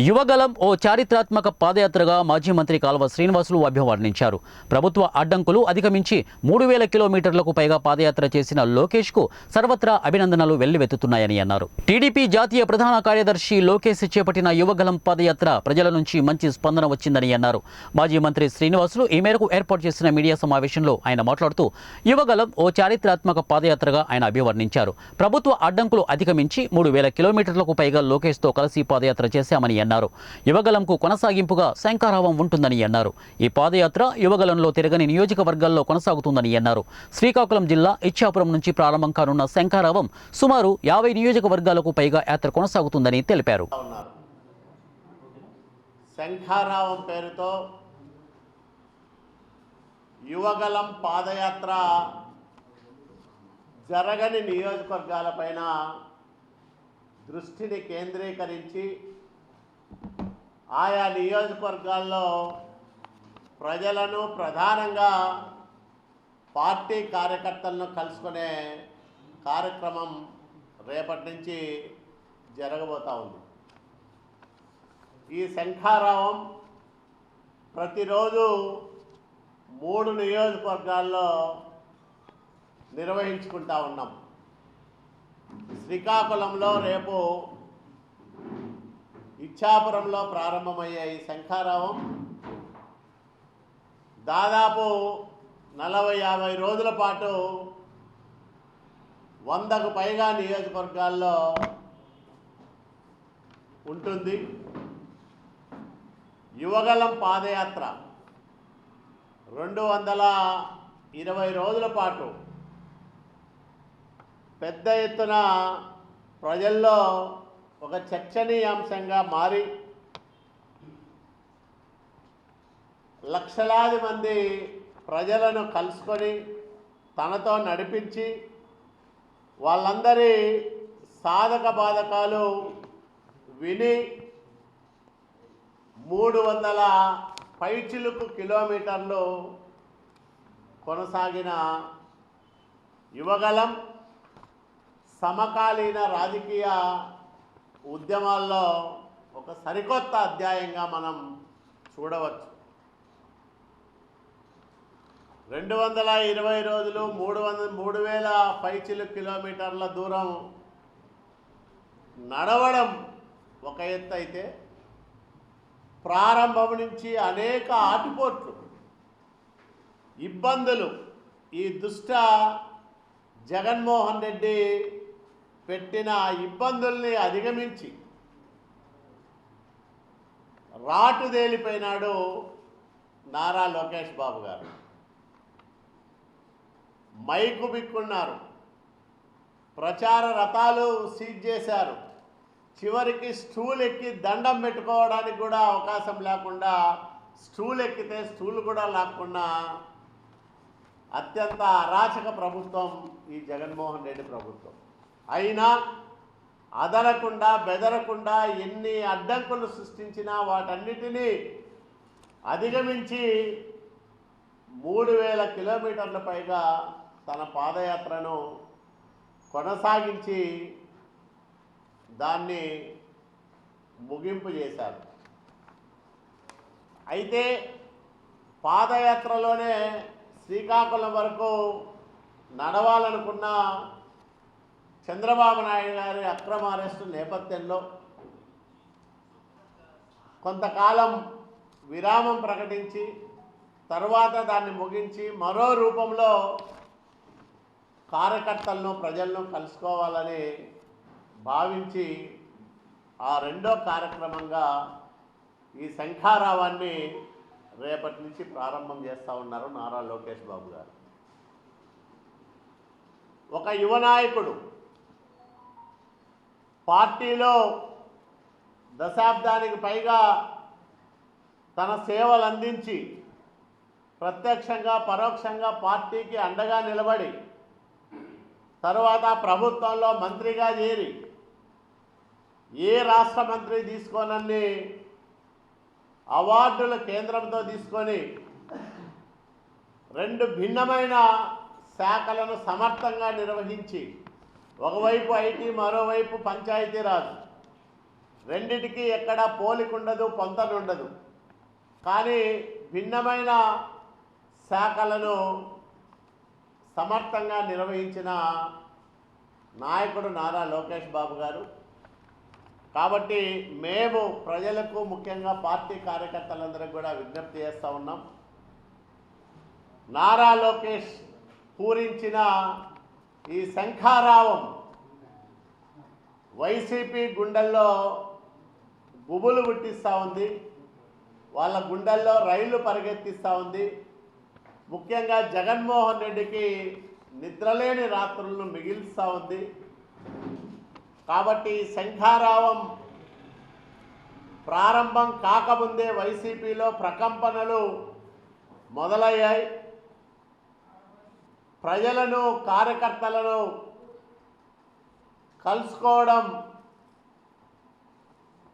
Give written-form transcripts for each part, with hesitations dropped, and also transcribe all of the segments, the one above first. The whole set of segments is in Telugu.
యువగలం ఓ చారిత్రాత్మక పాదయాత్రగా మాజీ మంత్రి కాల్వ శ్రీనివాసులు అభివర్ణించారు. ప్రభుత్వ అడ్డంకులు అధిగమించి 3000 కిలోమీటర్లకు పైగా పాదయాత్ర చేసిన లోకేష్కు సర్వత్రా అభినందనలు వెల్లువెత్తుతున్నాయని అన్నారు. టీడీపీ జాతీయ ప్రధాన కార్యదర్శి లోకేష్ చేపట్టిన యువగలం పాదయాత్ర ప్రజల నుంచి మంచి స్పందన వచ్చిందని అన్నారు. మాజీ మంత్రి శ్రీనివాసులు ఈ మేరకు ఏర్పాటు చేసిన మీడియా సమావేశంలో ఆయన మాట్లాడుతూ యువగలం ఓ చారిత్రాత్మక పాదయాత్రగా ఆయన అభివర్ణించారు. ప్రభుత్వ అడ్డంకులు అధిగమించి 3000 కిలోమీటర్లకు పైగా లోకేష్తో కలిసి పాదయాత్ర చేశామని అన్నారు. యువగలంకు కొనసాగింపుగా శంఖారావం ఉంటుందని అన్నారు. ఈ పాదయాత్ర యువగలంలో తిరగని నియోజకవర్గాల్లో కొనసాగుతుందని అన్నారు. శ్రీకాకుళం జిల్లా ఇచ్చాపురం నుంచి ప్రారంభం కానున్న శంఖారావం సుమారు 50 నియోజకవర్గాలకు పైగా యాత్ర కొనసాగుతుందని తెలిపారు. శంఖారావం పేరుతో యువగలం పాదయాత్ర జరగని నియోజకవర్గాలపైన దృష్టిని కేంద్రీకరించి ఆయా నియోజకవర్గాల్లో ప్రజలను ప్రధానంగా పార్టీ కార్యకర్తలను కలుసుకునే కార్యక్రమం రేపటి నుంచి జరగబోతూ ఉంది. ఈ శంఖారావం ప్రతిరోజు 3 నియోజకవర్గాల్లో నిర్వహించుకుంటా ఉన్నాం. శ్రీకాకుళంలో రేపు, ఇచ్చాపురంలో ప్రారంభమయ్యే ఈ శంఖారావం దాదాపు 40-50 రోజుల పాటు 100కు పైగా నియోజకవర్గాల్లో ఉంటుంది. యువగలం పాదయాత్ర 220 రోజుల పాటు పెద్ద ఎత్తున ప్రజల్లో ఒక చర్చనీయాంశంగా మారి లక్షలాది మంది ప్రజలను కలుసుకొని తనతో నడిపించి వాళ్ళందరి సాధక బాధకాలు విని 300 పైచిలుకు కిలోమీటర్లు కొనసాగిన యువగలం సమకాలీన రాజకీయ ఉద్యమాల్లో ఒక సరికొత్త అధ్యాయంగా మనం చూడవచ్చు. 220 రోజులు 3000 పైచిలు కిలోమీటర్ల దూరం నడవడం ఒక ఎత్తు అయితే, ప్రారంభం నుంచి అనేక ఆటుపోట్లు, ఇబ్బందులు ఈ దుష్ట జగన్మోహన్ రెడ్డి పెట్టిన ఇబ్బందుల్ని అధిగమించి రాటుదేలిపోయినాడు నారా లోకేష్ బాబు గారు. మైకు బిక్కున్నారు, ప్రచార రథాలు సీజ్ చేశారు. చివరికి స్టూల్ ఎక్కి దండం పెట్టుకోవడానికి కూడా అవకాశం లేకుండా, స్టూల్ ఎక్కితే స్టూల్ కూడా లేకుండా అత్యంత అరాచక ప్రభుత్వం ఈ జగన్మోహన్ రెడ్డి ప్రభుత్వం. అయినా అదనకుండా బెదరకుండా ఎన్ని అడ్డంకులు సృష్టించినా వాటన్నిటినీ అధిగమించి 3000 కిలోమీటర్ల పైగా తన పాదయాత్రను కొనసాగించి దాన్ని ముగింపు చేశారు. అయితే పాదయాత్రలోనే శ్రీకాకుళం వరకు నడవాలనుకున్న చంద్రబాబు నాయుడు గారి అక్రమ అరెస్టు నేపథ్యంలో కొంతకాలం విరామం ప్రకటించి తర్వాత దాన్ని ముగించి మరో రూపంలో కార్యకర్తలను ప్రజలను కలుసుకోవాలని భావించి ఆ రెండో కార్యక్రమంగా ఈ శంఖారావాన్ని రేపటి నుంచి ప్రారంభం చేస్తూ ఉన్నారు నారా లోకేష్ బాబు గారు. ఒక యువ నాయకుడు పార్టీలో దశాబ్దానికి పైగా తన సేవలు అందించి ప్రత్యక్షంగా పరోక్షంగా పార్టీకి అండగా నిలబడి తర్వాత ప్రభుత్వంలో మంత్రిగా చేరి ఏ రాష్ట్ర మంత్రి తీసుకోనన్ని అవార్డులు కేంద్రంతో తీసుకొని 2 భిన్నమైన శాఖలను సమర్థంగా నిర్వహించి ఒకవైపు ఐటీ, మరోవైపు పంచాయతీరాజ్ రెండిటికి ఎక్కడ పోలికుండదు, పొంతనుండదు. కానీ భిన్నమైన శాఖలను సమర్థంగా నిర్వహించిన నాయకుడు నారా లోకేష్ బాబు గారు. కాబట్టి మేము ప్రజలకు, ముఖ్యంగా పార్టీ కార్యకర్తలందరికీ కూడా విజ్ఞప్తి చేస్తూ ఉన్నాం. నారా లోకేష్ పూరించిన ఈ శంఖారావం వైసీపీ గుండెల్లో గుబులు పుట్టిస్తూ ఉంది, వాళ్ళ గుండెల్లో రైళ్లు పరిగెత్తిస్తూ ఉంది. ముఖ్యంగా జగన్మోహన్ రెడ్డికి నిద్రలేని రాత్రులను మిగిల్స్తూ ఉంది. కాబట్టి శంఖారావం ప్రారంభం కాకముందే వైసీపీలో ప్రకంపనలు మొదలయ్యాయి. ప్రజలను, కార్యకర్తలను కలుసుకోవడం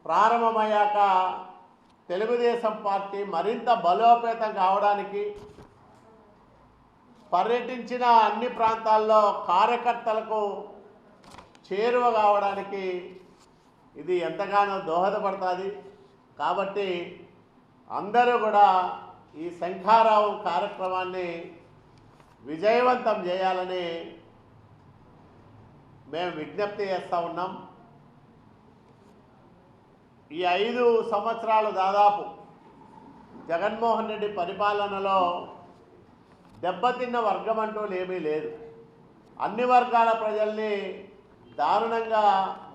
ప్రారంభమయ్యాక తెలుగుదేశం పార్టీ మరింత బలోపేతం కావడానికి, పర్యటించిన అన్ని ప్రాంతాల్లో కార్యకర్తలకు చేరువ కావడానికి ఇది ఎంతగానో దోహదపడుతుంది. కాబట్టి అందరూ కూడా ఈ శంఖారావం కార్యక్రమాన్ని విజయవంతం చేయాలని మేము విజ్ఞప్తి చేస్తూ ఉన్నాం. ఈ 5 సంవత్సరాలు దాదాపు జగన్మోహన్ రెడ్డి పరిపాలనలో దెబ్బతిన్న వర్గం అంటూ ఏమీ లేదు. అన్ని వర్గాల ప్రజల్ని దారుణంగా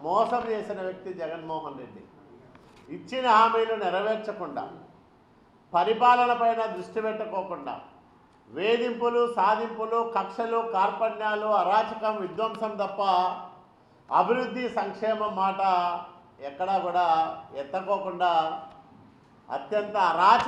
మోసం చేసిన వ్యక్తి జగన్మోహన్ రెడ్డి. ఇచ్చిన హామీలు నెరవేర్చకుండా, పరిపాలన పైన దృష్టి పెట్టకోకుండా, వేధింపులు, సాధింపులు, కక్షలు, కార్పణ్యాలు, అరాచకం, విధ్వంసం తప్ప అభివృద్ధి, సంక్షేమం మాట ఎక్కడా కూడా ఎత్తకోకుండా అత్యంత